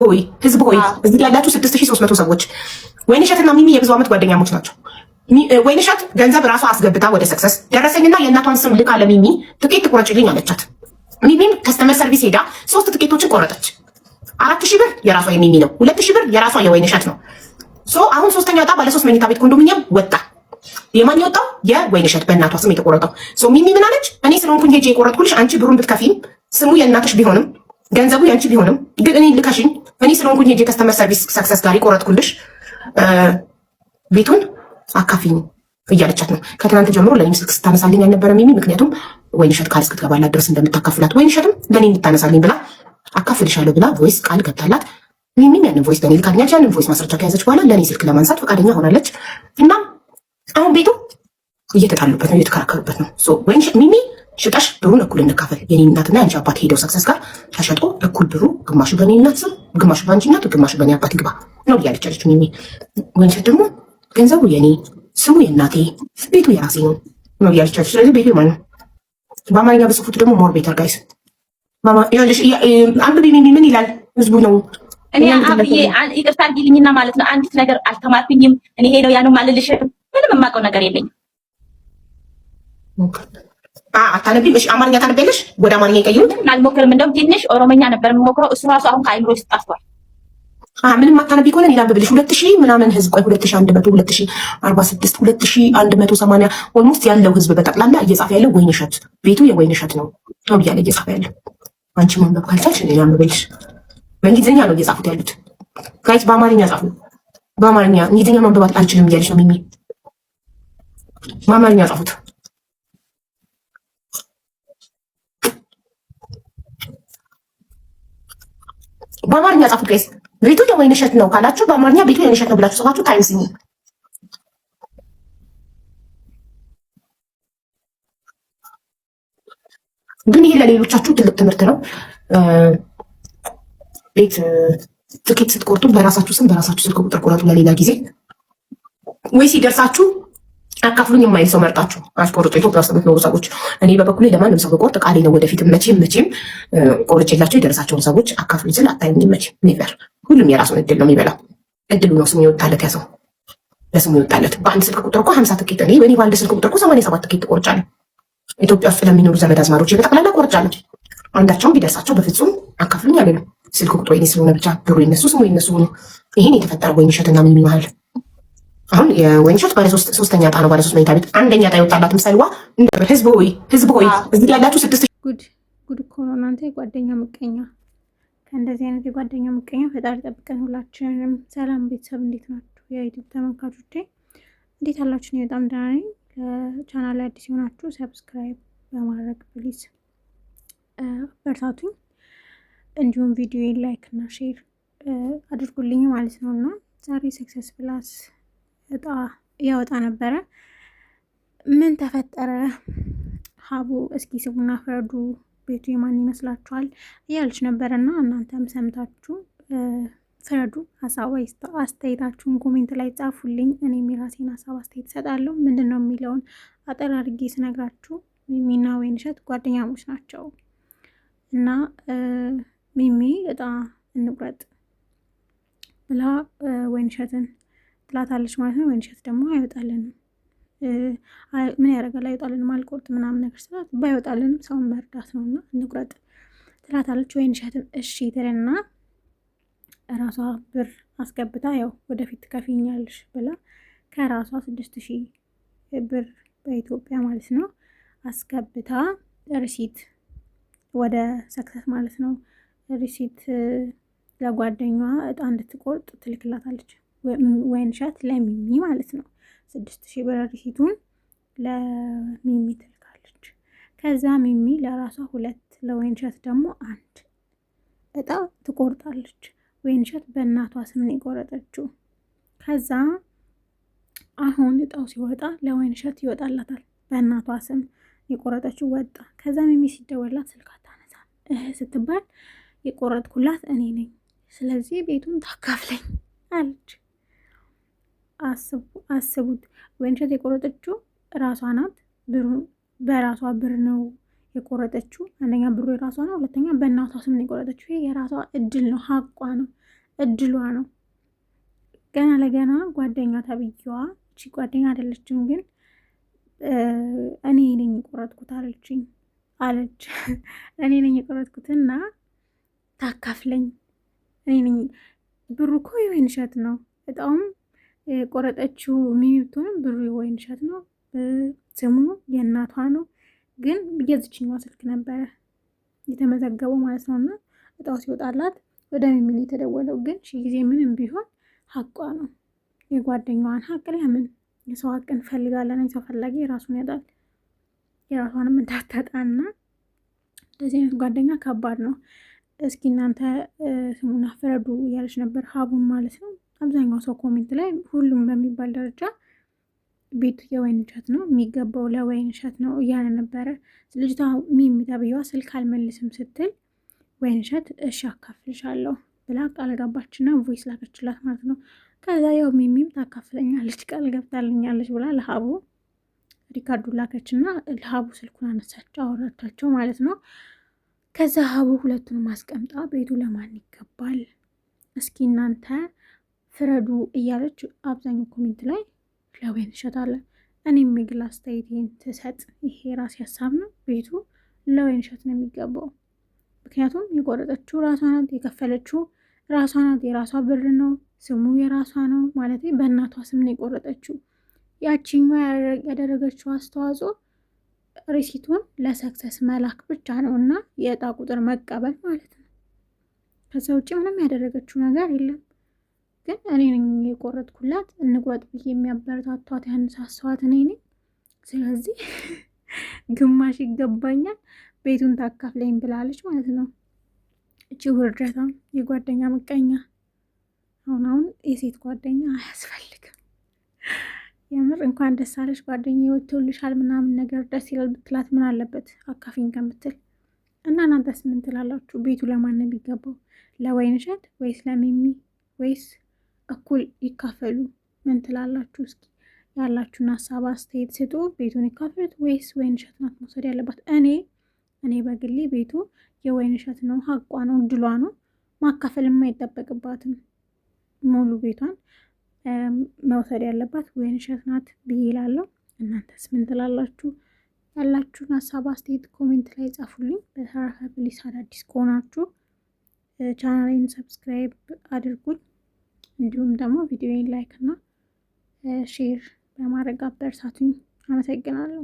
ሆይ ህዝብ ሆይ እዚህ ያላችሁ 6300 ሰዎች ወይንሸትና ሚሚ የብዙ ዓመት ጓደኛሞች ናቸው። ወይንሸት ገንዘብ ራሷ አስገብታ ወደ ሰክሰስ ደረሰኝና የእናቷን ስም ልካ ለሚሚ ትኬት ትቆረጭልኝ አለቻት። ሚሚም ከስተመር ሰርቪስ ሄዳ 3 ትኬቶችን ቆረጠች። 4000 ብር የራሷ የሚሚ ነው፣ 2000 ብር የራሷ የወይንሸት ነው። አሁን ሶስተኛ ዕጣ ባለ 3 መኝታ ቤት ኮንዶሚኒየም ወጣ። የማን የወጣው? የወይንሸት በእናቷ ስም የተቆረጠው። ሚሚ ምን አለች? እኔ ስለሆንኩኝ ሄጄ የቆረጥኩልሽ አንቺ ብሩን ብትከፊም ስሙ የእናትሽ ቢሆንም ገንዘቡ ያንቺ ቢሆንም ግን እኔ ልካሽኝ እኔ ስለሆንኩኝ ሄጄ ከስተመር ሰርቪስ ሰክሰስ ጋር የቆረጥኩልሽ ቤቱን አካፊኝ እያለቻት ነው። ከትናንት ጀምሮ ለኔም ስልክ ስታነሳልኝ አልነበረ ሚሚ፣ ምክንያቱም ወይንሸት ቃል እስክትገባላት ድረስ እንደምታካፍላት ወይንሸትም ለኔ እንድታነሳልኝ ብላ አካፍልሻለሁ ብላ ቮይስ ቃል ገብታላት ሚሚም ያንን ቮይስ ለኔ ልካልኛለች። ያንን ቮይስ ማስረጃ ከያዘች በኋላ ለኔ ስልክ ለማንሳት ፈቃደኛ ሆናለች እና አሁን ቤቱ እየተጣሉበት ነው፣ እየተከራከሩበት ነው። ወይንሸት ሚሚ ሽጠሽ ብሩን እኩል እንካፈል፣ የኔ እናትና የአንቺ አባት ሄደው ሰክሰስ ጋር ተሸጦ እኩል ብሩ ግማሹ በኔ እናት ስም ግማሹ በአንቺ እናት ግማሹ በኔ አባት ይግባ ነው እያለች ያለችው ሚሚ። ወይንሸት ደግሞ ገንዘቡ የኔ ስሙ የእናቴ ቤቱ የራሴ ነው ነው እያለች ያለችው። ስለዚህ ቤቱ የማን ነው? በአማርኛ በጽፉት ደግሞ ሞር ቤተር ጋይስ አንድ ሚሚ ምን ይላል ህዝቡ ነው። እኔ አብዬ ይቅርታ አድርጊልኝና ማለት ነው አንዲት ነገር አልተማርኩኝም። እኔ ሄደው ያኑ ማልልሽ ምንም የማውቀው ነገር የለኝም። አታነቢም? እሺ አማርኛ ታነቢያለሽ? ወደ አማርኛ ይቀይሩት። አልሞክርም። እንደውም ትንሽ ኦሮሞኛ ነበር የምሞክረው። እሱ ራሱ አሁን ከአይምሮ ውስጥ ጠፍቷል። ምንም አታነቢ ከሆነ ሌላ ብብልሽ 2000 ምናምን ህዝብ ቆይ 2100 2046 2180 ኦልሞስት ያለው ህዝብ በጠቅላላ እየጻፈ ያለው ወይንሸት ቤቱ የወይንሸት ነው ነው እያለ እየጻፈ ያለው። አንቺ ማንበብ ካልቻልሽ እኔ አንብብልሽ። በእንግሊዝኛ ነው እየጻፉት ያሉት ጋይስ። በአማርኛ ጻፉ። በአማርኛ እንግሊዝኛ ማንበብ አልችልም እያለች ነው ሚሚ። በአማርኛ ጻፉት። በአማርኛ ጻፉት ጋይስ። ቤቱ የወይንሸት ነው ካላችሁ በአማርኛ ቤቱ የወይንሸት ነው ብላችሁ ጽፋችሁ ታይምስኝ። ግን ይሄ ለሌሎቻችሁ ትልቅ ትምህርት ነው። ቤት ትኬት ስትቆርጡ በራሳችሁ ስም በራሳችሁ ስልክ ቁጥር ቁረጡ። ለሌላ ጊዜ ወይ ሲደርሳችሁ አካፍሉኝ የማይል ሰው መርጣችሁ አስቆርጡ። ኢትዮጵያ ውስጥ የምትኖሩ ሰዎች እኔ በበኩሌ ለማንም ሰው በቆርጥ ቃሌ ነው። ወደፊት መቼም ቆርጬላቸው የደረሳቸውን ሰዎች አካፍሉኝ ስል አታዩኝም። መቼም ኔቨር። ሁሉም የራሱን እድል ነው የሚበላው። እድሉ ነው ስሙ የወጣለት ያሰው ለስሙ የወጣለት። በአንድ ስልክ ቁጥር እኮ 50 ትኬት እኔ በአንድ ስልክ ቁጥር እኮ 87 ትኬት ቆርጫለሁ። ኢትዮጵያ ውስጥ ለሚኖሩ ዘመድ አዝማሮች በጠቅላላ ቆርጫለሁ። አንዳቸውም ቢደርሳቸው በፍጹም አካፍሉኝ አለ ነው። ስልክ ቁጥሩ የኔ ስለሆነ ብቻ ብሩ የነሱ ስሙ የነሱ ነው። ይሄን የተፈጠረው ወይንሸትና ሚሚ መሀል አሁን የወይንሸት ባለ ሶስተኛ ዕጣ ነው። ባለ 3 መኝታ ቤት አንደኛ ዕጣ የወጣላት ምሳሌዋ ህዝብ ሆይ እዚህ ያላችሁ 6000 ጉድ እኮ ነው እናንተ። የጓደኛ ምቀኛ፣ ከእንደዚህ አይነት የጓደኛ ምቀኛ ፈጣሪ ጠብቀን ሁላችንም። ሰላም ቤተሰብ፣ እንዴት ናችሁ? የዩቲዩብ ተመልካቾቼ እንዴት አላችሁ? እኔ በጣም ደህና ነኝ። ለቻናል አዲስ የሆናችሁ ሰብስክራይብ በማድረግ ፕሊዝ በርታቱኝ። እንዲሁም ቪዲዮ ላይክ እና ሼር አድርጉልኝ ማለት ነው። እና ዛሬ ሰክሰስ ፕላስ እጣ ያወጣ ነበረ። ምን ተፈጠረ? ሀቡ እስኪ ስሙና ፍረዱ፣ ቤቱ የማን ይመስላችኋል እያለች ነበረ እና እናንተም ሰምታችሁ ፍረዱ። ሀሳብ አስተያየታችሁን ኮሜንት ላይ ጻፉልኝ። እኔም የራሴን ሀሳብ አስተያየት እሰጣለሁ። ምንድን ነው የሚለውን አጠር አድርጌ ስነግራችሁ ሚሚና ወይንሸት ጓደኛሞች ናቸው እና ሚሚ እጣ እንቁረጥ ብላ ወይንሸትን ትላታለች ማለት ነው። ወይንሸት ደግሞ አይወጣልንም፣ ምን ያደርጋል አይወጣልንም፣ አልቆርጥ ምናምን ነገር ስላት ባይወጣልንም ሰውን መርዳት ነው እና እንቁረጥ ትላታለች። ወይንሸትም እሺ ትልና ራሷ ብር አስገብታ ያው ወደፊት ትከፊኛለሽ ብላ ከራሷ 6000 ብር በኢትዮጵያ ማለት ነው አስገብታ ሪሲት ወደ ሰክሰስ ማለት ነው ሪሲት ለጓደኛዋ እጣ እንድትቆርጥ ትልክላታለች። ወይንሸት ለሚሚ ማለት ነው 6000 ብር ሪሲቱን ለሚሚ ትልካለች። ከዛ ሚሚ ለራሷ 2 ለወይንሸት ደግሞ 1 እጣ ትቆርጣለች። ወይንሸት በእናቷ ስም ነው የቆረጠችው። ከዛ አሁን እጣው ሲወጣ ለወይንሸት ይወጣላታል። በእናቷ ስም የቆረጠችው ወጣ። ከዛ ሚሚ ሲደወላት ስልክ አታነሳም። ስትባል የቆረጥኩላት እኔ ነኝ፣ ስለዚህ ቤቱን ታካፍለኝ አለች። አስቡት፣ ወይንሸት የቆረጠችው ራሷ ናት። በራሷ ብር ነው የቆረጠችው። አንደኛ ብሩ የራሷ ነው፣ ሁለተኛ በእናቷ ስም ነው የቆረጠችው። ይሄ የራሷ እድል ነው፣ ሀቋ ነው። እድሏ ነው። ገና ለገና ጓደኛ ተብዬዋ እቺ ጓደኛ አይደለችም ግን እኔ ነኝ የቆረጥኩት አለች። እኔ ነኝ የቆረጥኩትና ታካፍለኝ። እኔ ነኝ ብሩ እኮ የወይን እሸት ነው። እጣውም ቆረጠችው ሚሚቱንም ብሩ የወይን እሸት ነው። ስሙ የእናቷ ነው። ግን የዝችኛዋ ስልክ ነበረ የተመዘገበው ማለት ነው። እና እጣው ሲወጣላት ወደ ሚሚ የተደወለው። ግን ሺ ጊዜ ምንም ቢሆን ሀቋ ነው። የጓደኛዋን ሀቅ ለምን የሰው ሀቅን ፈልጋለን? የሰው ፈላጊ የራሱን ያጣል። የራሷንም እንዳታጣና እንደዚህ አይነት ጓደኛ ከባድ ነው። እስኪ እናንተ ስሙን ፍረዱ እያለች ነበር ሀቡን ማለት ነው። አብዛኛው ሰው ኮሜንት ላይ ሁሉም በሚባል ደረጃ ቤቱ የወይን እሸት ነው የሚገባው ለወይን እሸት ነው እያለ ነበረ። ልጅቷ ሚሚ ተብዬዋ ስልክ አልመልስም ስትል ወይን እሸት እሺ አካፍልሻለሁ ብላ ቃል ገባችና ቮይስ ላከችላት ማለት ነው። ከዛ ያው ሚሚም ታካፍለኛለች ቃል ገብታልኛለች ብላ ለሀቡ ሪካርዱ ላከችና ለሀቡ ስልኩን አነሳቸው አወራቻቸው ማለት ነው። ከዛ ሀቡ ሁለቱንም አስቀምጣ ቤቱ ለማን ይገባል እስኪ እናንተ ፍረዱ እያለች አብዛኛው ኮሜንት ላይ ለወይን እሸት አለ። እኔም የግል አስተያየቴን ትሰጥ ይሄ ራሴ ሀሳብ ነው። ቤቱ ለወይን እሸት ነው የሚገባው። ምክንያቱም የቆረጠችው ራሷ ናት፣ የከፈለችው ራሷ ናት፣ የራሷ ብር ነው፣ ስሙ የራሷ ነው ማለት በእናቷ ስም ነው የቆረጠችው። ያቺኛዋ ያደረገችው አስተዋጽኦ ሪሲቱን ለሰክሰስ መላክ ብቻ ነው እና የእጣ ቁጥር መቀበል ማለት ነው። ከዛ ውጭ ምንም ያደረገችው ነገር የለም። ግን እኔ ነኝ የቆረጥኩላት እንቁረጥ ብዬ የሚያበረታቷት ያነሳሰዋት እኔ ነኝ። ስለዚህ ግማሽ ይገባኛል ቤቱን ታካፍለኝ ብላለች ማለት ነው። እቺ ውርደታም የጓደኛ ምቀኛ። አሁን የሴት ጓደኛ አያስፈልግም። የምር እንኳን ደስ አለሽ ጓደኛ ይወጥልሻል ምናምን ነገር ደስ ይላል ብትላት ምን አለበት አካፊኝ ከምትል። እና እናንተስ ምን ትላላችሁ? ቤቱ ለማን ነው የሚገባው? ለወይን እሸት ወይስ ለሚሚ ወይስ እኩል ይካፈሉ? ምን ትላላችሁ? እስኪ ያላችሁን ሀሳብ አስተያየት ስጡ። ቤቱን ይካፈሉት ወይስ ወይን እሸት ናት መውሰድ ያለባት? እኔ በግሌ ቤቱ የወይን እሸት ነው፣ ሀቋ ነው፣ እድሏ ነው። ማካፈልም አይጠበቅባትም። ሙሉ ቤቷን መውሰድ ያለባት ወይን እሸት ናት ብዬ እላለሁ። እናንተስ ምን ትላላችሁ? ያላችሁን ሀሳብ አስተያየት ኮሜንት ላይ ጻፉልኝ። በተረፈ ፕሊስ አዳዲስ ከሆናችሁ ቻናሌን ሰብስክራይብ አድርጉኝ። እንዲሁም ደግሞ ቪዲዮውን ላይክ እና ሼር በማድረግ አበረታቱኝ። አመሰግናለሁ።